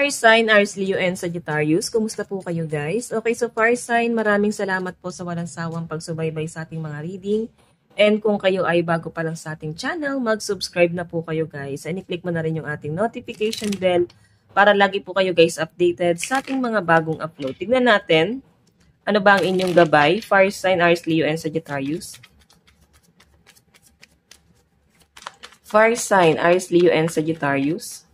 Fire sign, Aries, Leo, and Sagittarius. Kumusta po kayo guys? Okay, so fire sign, maraming salamat po sa walang sawang pagsubaybay sa ating mga reading. And kung kayo ay bago pa lang sa ating channel, mag-subscribe na po kayo guys. And i-click mo na rin yung ating notification bell para lagi po kayo guys updated sa ating mga bagong upload. Tignan natin, ano ba ang inyong gabay? Fire sign, Aries, Leo, and Sagittarius. Fire sign, Aries, Leo, and Sagittarius.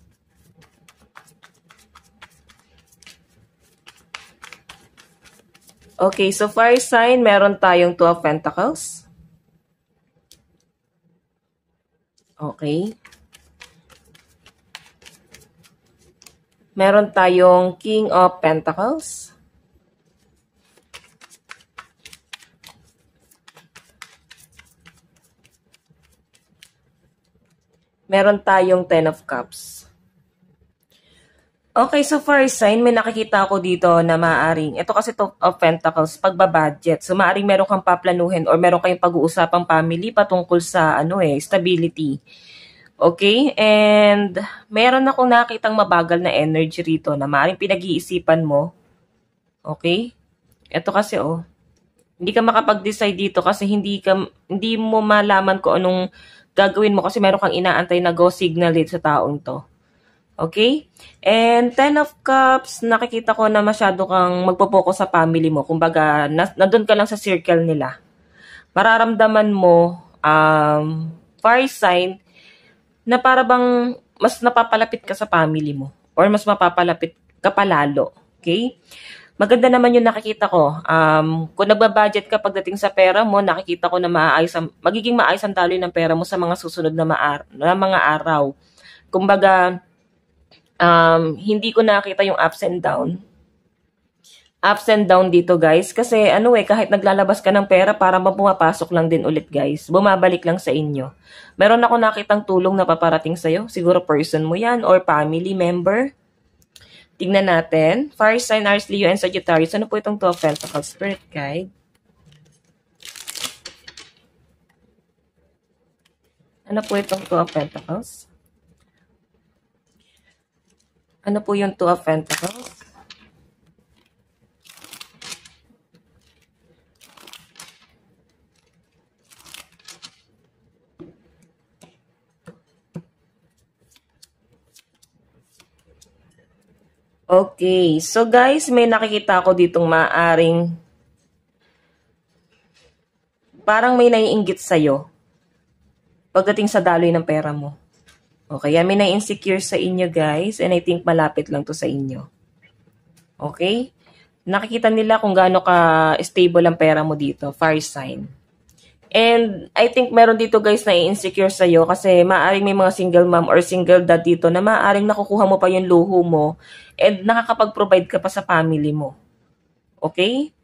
Okay, so fire sign, meron tayong Two of Pentacles. Okay. Meron tayong King of Pentacles. Meron tayong Ten of Cups. Okay, so fire sign, may nakikita ako dito na maaaring, ito kasi Two of Pentacles, pagbabudget. So maaaring meron kang paplanuhin or meron kayong pag-uusapang family patungkol sa stability. Okay, and meron akong nakitang mabagal na energy rito na maaaring pinag-iisipan mo. Okay? Ito kasi hindi ka makapag-decide dito kasi hindi mo malaman kung anong gagawin mo kasi meron kang inaantay na go signal dito sa taong to. Okay? And Ten of Cups, nakikita ko na masyado kang magpo-focus sa family mo. Kumbaga, nandun ka lang sa circle nila. Mararamdaman mo, fire sign, na para bang mas napapalapit ka sa family mo. Or mas mapapalapit ka palalo. Okay? Maganda naman yung nakikita ko. Kung nagbabudget ka pagdating sa pera mo, nakikita ko na magiging maayos ang daloy ng pera mo sa mga susunod na mga araw. Kumbaga, hindi ko nakita yung ups and down. Ups and down dito guys. Kasi kahit naglalabas ka ng pera, para pumapasok lang din ulit guys. Bumabalik lang sa inyo. Meron ako nakitang tulong na paparating sa'yo. Siguro person mo yan or family member. Tingnan natin. Fire sign, Aries, Leo, and Sagittarius. Ano po itong Two of Pentacles? Spirit guide. Ano po itong Two of Pentacles? Ano po yung Two of Pentacles? Okay. So guys, may nakikita ako ditong maaring parang may naiinggit sa'yo pagdating sa daloy ng pera mo. Okay, may na-insecure sa inyo guys and I think malapit lang to sa inyo. Okay? Nakikita nila kung gaano ka stable ang pera mo dito, fire sign. And I think meron dito guys na i-insecure sa'yo kasi maaaring may mga single mom or single dad dito na maaaring nakukuha mo pa yung luho mo and nakakapag-provide ka pa sa family mo. Okay?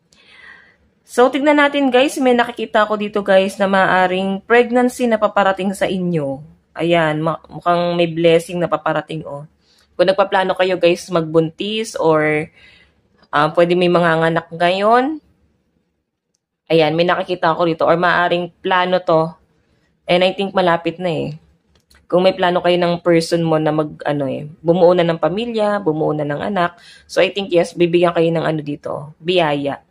So, tignan natin guys, may nakikita ko dito guys na maaaring pregnancy na paparating sa inyo. Ayan, mukhang may blessing na paparating Kung nagpaplano kayo guys magbuntis or pwede may mga anak ngayon. Ayan, may nakikita ko dito or maaring plano to. And I think malapit na Kung may plano kayo ng person mo na bumuo na ng pamilya, bumuo na ng anak. So I think yes, bibigyan kayo ng dito, biyaya.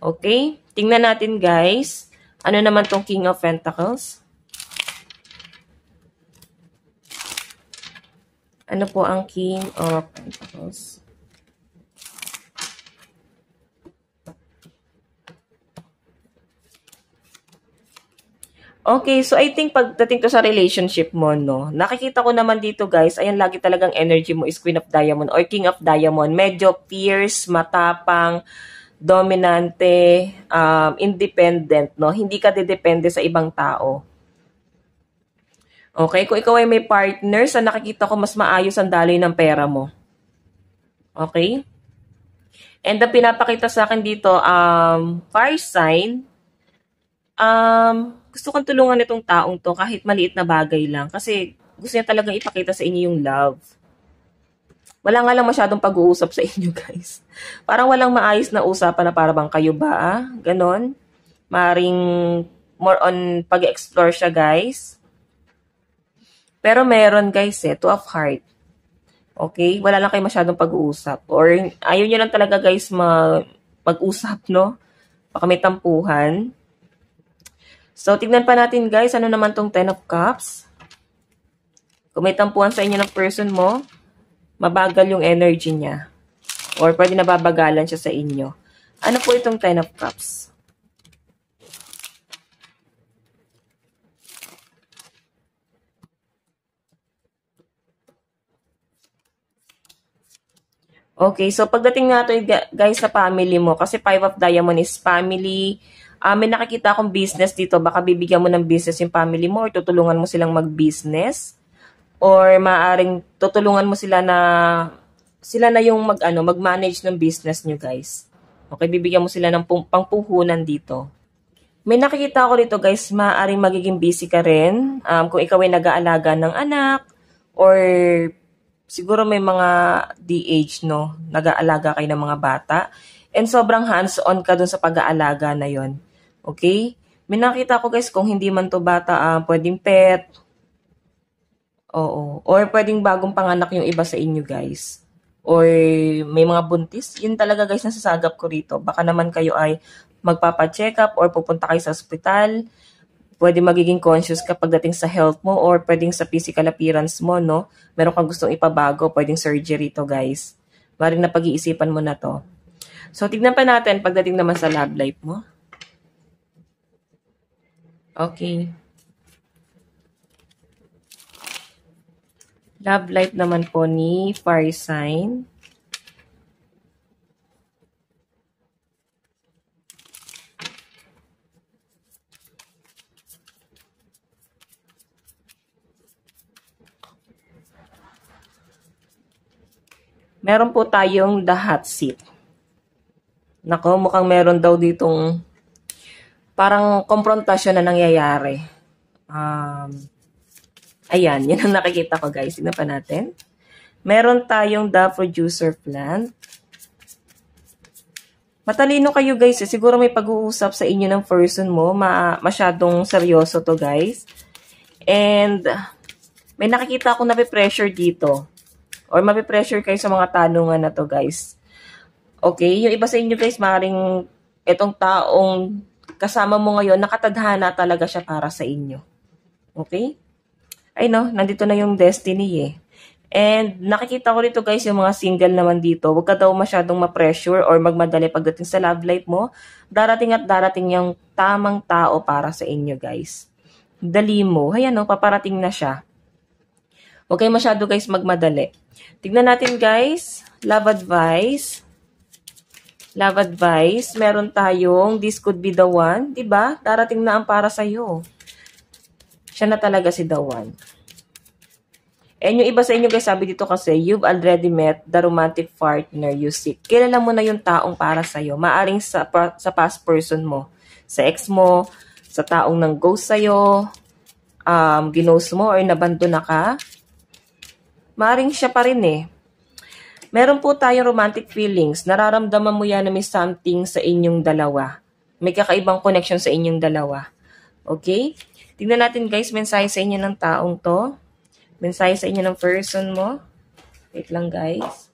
Okay? Tingnan natin guys. Ano naman tong King of Pentacles? Ano po ang King of Pentacles? Okay, so I think pagdating to sa relationship mo, nakikita ko naman dito guys, ayan lagi talagang energy mo is Queen of Diamond or King of Diamond. Medyo fierce, matapang, dominante, independent, Hindi ka didepende sa ibang tao. Okay, kung ikaw ay may partner, sa nakikita ko mas maayos ang daloy ng pera mo. Okay? And ang pinapakita sa akin dito, fire sign, gusto kong tulungan itong taong to kahit maliit na bagay lang. Kasi gusto niya talagang ipakita sa inyo yung love. Wala nga lang masyadong pag-uusap sa inyo guys. Parang walang maayos na usapan na para bang kayo ba? Ganon. Maring more on pag-explore siya guys. Pero meron guys Two of Heart. Okay? Wala lang kayo masyadong pag-uusap. Or ayaw nyo lang talaga guys mag-usap, no? Baka may tampuhan. So, tignan pa natin guys, ano naman tong Ten of Cups. Kung may tampuhan sa inyo ng person mo, mabagal yung energy niya. Or pwede nababagalan siya sa inyo. Ano po itong Ten of Cups? Okay, so pagdating nga to guys sa family mo, kasi Five of Diamond is family. May nakikita akong business dito, baka bibigyan mo ng business yung family mo or tutulungan mo silang mag-business. Or maaring tutulungan mo sila na yung mag-manage ng business nyo guys. Okay, bibigyan mo sila ng pangpuhunan dito. May nakikita ako dito guys, maaaring magiging busy ka rin. Kung ikaw ay nag-aalaga ng anak or siguro may mga DH, no? Nag-aalaga kayo ng mga bata. And sobrang hands-on ka dun sa pag-aalaga na yon. Okay? May nakita ko guys, kung hindi man to bata, pwedeng pet. Oo. Or pwedeng bagong panganak yung iba sa inyo guys. Or may mga buntis. Yun talaga guys, nasasagap ko rito. Baka naman kayo ay magpapa-check up or pupunta kayo sa ospital. Pwede magiging conscious ka pagdating sa health mo or pwedeng sa physical appearance mo, no? Meron kang gustong ipabago, pwedeng surgery to, guys. Maring na pag-iisipan mo na to. So, tignan pa natin pagdating naman sa love life mo. Okay. Love life naman po ni Fire Sign. Meron po tayong the hot seat. Nako, mukhang meron daw ditong parang konfrontasyon na nangyayari. Ayan, yan ang nakikita ko guys. Tignan pa natin. Meron tayong the producer plant. Matalino kayo guys. Siguro may pag-uusap sa inyo ng person mo. Masyadong seryoso to guys. And may nakikita akong nape-pressure dito. Or mape-pressure kayo sa mga tanungan na to guys. Okay, yung iba sa inyo guys, maaaring itong taong kasama mo ngayon, nakatadhana talaga siya para sa inyo. Okay? Ay no, nandito na yung destiny eh. And nakikita ko dito guys, yung mga single naman dito, huwag ka daw masyadong ma-pressure or magmadali pagdating sa love life mo. Darating at darating yung tamang tao para sa inyo guys. Dali mo. Ayan no, paparating na siya. Huwag kayo masyado guys magmadali. Tignan natin guys, love advice. Love advice, meron tayong this could be the one, 'di ba? Darating na ang para sa iyo. Siya na talaga si the one. And yung iba sa inyo guys, sabi dito kasi, you've already met the romantic partner you seek. Kilala mo na yung taong para sa iyo. Maaring sa past person mo, sa ex mo, sa taong nang ghost sa iyo, ginost mo or nabando na ka. Maaring siya pa rin eh. Meron po tayong romantic feelings. Nararamdaman mo yan na may something sa inyong dalawa. May kakaibang connection sa inyong dalawa. Okay? Tingnan natin guys, mensahe sa inyo ng taong to. Mensahe sa inyo ng person mo. Wait lang guys.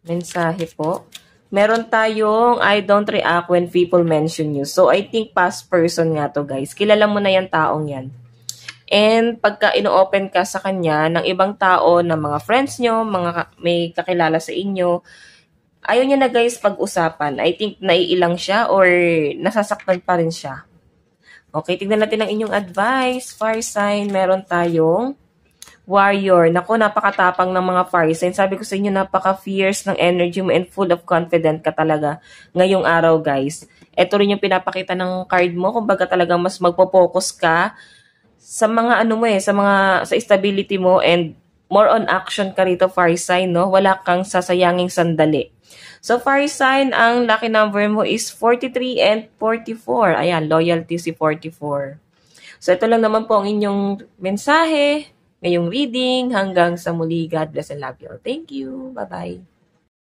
Mensahe po. Meron tayong I don't react when people mention you. So I think past person nga to guys. Kilala mo na yan taong yan. And pagka ino-open ka sa kanya ng ibang tao, ng mga friends nyo, may kakilala sa inyo, ayaw niya na guys pag-usapan. I think naiilang siya or nasasaktan pa rin siya. Okay, tignan natin ang inyong advice. Fire sign, meron tayong warrior. Naku, napakatapang ng mga fire sign. Sabi ko sa inyo, napaka-fierce ng energy mo and full of confidence ka talaga ngayong araw guys. Ito rin yung pinapakita ng card mo. Kumbaga talagang mas magpo-focus ka sa mga sa stability mo and more on action ka rito, fire sign, no? Wala kang sasayanging sandali. So, fire sign, ang lucky number mo is 43 and 44. Ayan, loyalty si 44. So, ito lang naman po ang inyong mensahe, ngayong reading. Hanggang sa muli, God bless and love you all. Thank you. Bye-bye.